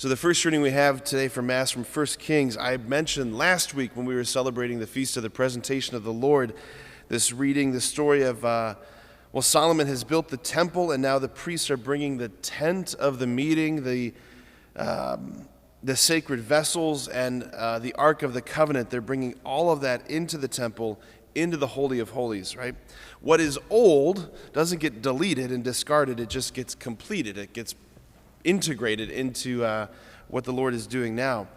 So the first reading we have today for Mass from 1 Kings, I mentioned last week when we were celebrating the Feast of the Presentation of the Lord, this reading, the story of, Solomon has built the temple, and now the priests are bringing the tent of the meeting, the sacred vessels, and the Ark of the Covenant. They're bringing all of that into the temple, into the Holy of Holies, right? What is old doesn't get deleted and discarded, it just gets completed. It gets integrated into what the Lord is doing now.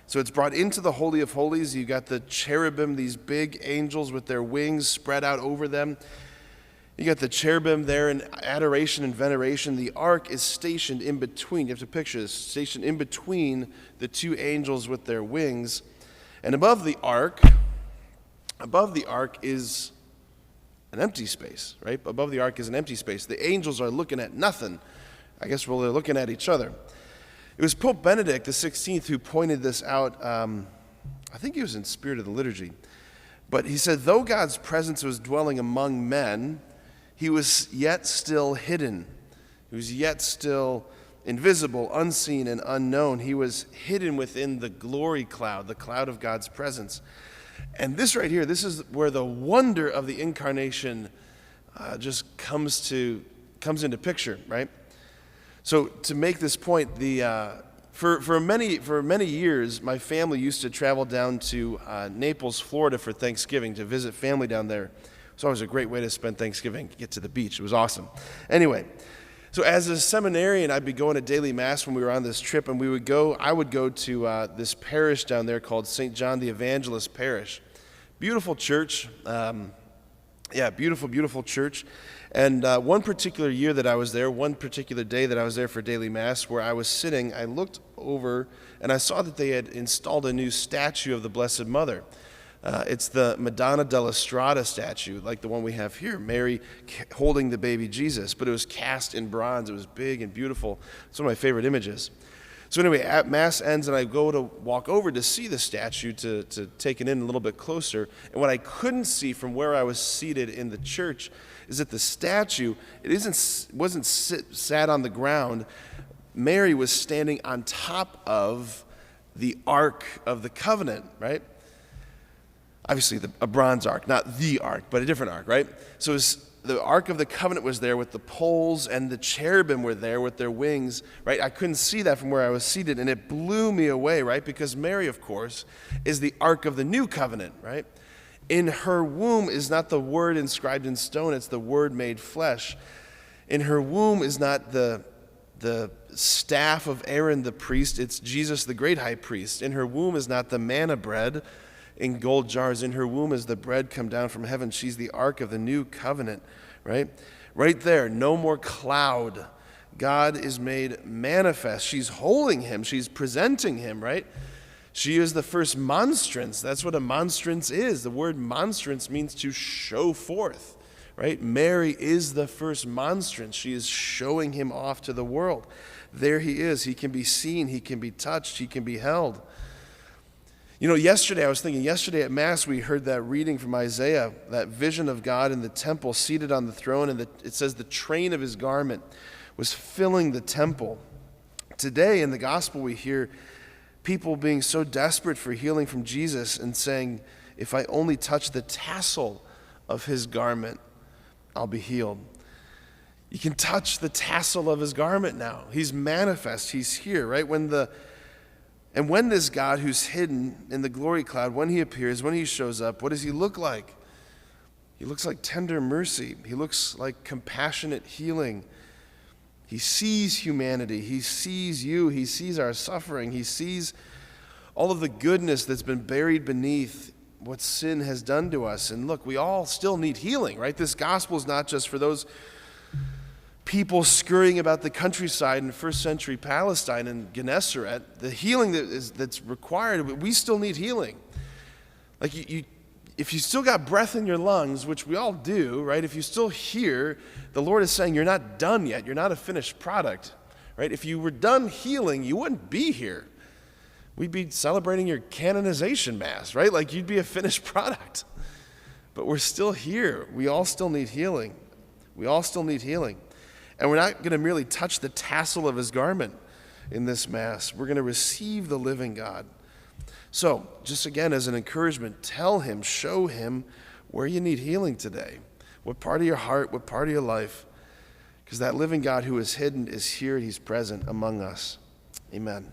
So it's brought into the Holy of Holies. You got the cherubim, these big angels with their wings spread out over them. You got the cherubim there in adoration and veneration. The ark is stationed in between. You have to picture this, stationed in between the two angels with their wings. And above the ark is an empty space, right? Above the ark is an empty space. The angels are looking at nothing. I guess they're looking at each other. It was Pope Benedict XVI who pointed this out. I think he was in Spirit of the Liturgy. But he said, though God's presence was dwelling among men, he was yet still hidden. He was yet still invisible, unseen, and unknown. He was hidden within the glory cloud, the cloud of God's presence. And this right here, this is where the wonder of the incarnation just comes into picture, right? So to make this point, for many years, my family used to travel down to Naples, Florida for Thanksgiving to visit family down there. It's always a great way to spend Thanksgiving, get to the beach. It was awesome. Anyway, so as a seminarian, I'd be going to daily mass when we were on this trip, and I would go to this parish down there called St. John the Evangelist Parish. Beautiful church. Beautiful church. And one particular year that I was there, one particular day that I was there for daily mass, where I was sitting, I looked over and I saw that they had installed a new statue of the Blessed Mother. It's the Madonna della Strada statue, like the one we have here, Mary holding the baby Jesus, but it was cast in bronze. It was big and beautiful. It's one of my favorite images. So anyway, at Mass ends, and I go to walk over to see the statue, to take it in a little bit closer. And what I couldn't see from where I was seated in the church is that the statue, wasn't sat on the ground. Mary was standing on top of the Ark of the Covenant, right? Obviously, a bronze ark, not the ark, but a different ark, right? So the Ark of the Covenant was there with the poles, and the cherubim were there with their wings, right? I couldn't see that from where I was seated, and it blew me away, right? Because Mary, of course, is the Ark of the New Covenant, right? In her womb is not the word inscribed in stone, it's the word made flesh. In her womb is not the staff of Aaron the priest, it's Jesus the great high priest. In her womb is not the manna bread in gold jars. In her womb is the bread come down from heaven. She's the Ark of the New Covenant, right? Right there, no more cloud. God is made manifest. She's holding him. She's presenting him, right? She is the first monstrance. That's what a monstrance is. The word monstrance means to show forth, right? Mary is the first monstrance. She is showing him off to the world. There he is. He can be seen. He can be touched. He can be held. Yesterday at Mass, we heard that reading from Isaiah, that vision of God in the temple, seated on the throne, and it says the train of his garment was filling the temple. Today in the gospel, we hear people being so desperate for healing from Jesus and saying, if I only touch the tassel of his garment, I'll be healed. You can touch the tassel of his garment now. He's manifest. He's here, right? When this God who's hidden in the glory cloud, when he appears, when he shows up, what does he look like? He looks like tender mercy. He looks like compassionate healing. He sees humanity. He sees you. He sees our suffering. He sees all of the goodness that's been buried beneath what sin has done to us. And look, we all still need healing, right? This gospel is not just for those people scurrying about the countryside in first century Palestine and Gennesaret. The healing that's required, we still need healing. Like if you still got breath in your lungs, which we all do, right? If you still hear, the Lord is saying you're not done yet. You're not a finished product, right? If you were done healing, you wouldn't be here. We'd be celebrating your canonization mass, right? Like you'd be a finished product. But we're still here. We all still need healing. We all still need healing. And we're not going to merely touch the tassel of his garment. in this Mass. We're going to receive the living God. So, just again as an encouragement, tell him, show him where you need healing today. What part of your heart, what part of your life. Because that living God who is hidden is here, he's present among us. Amen.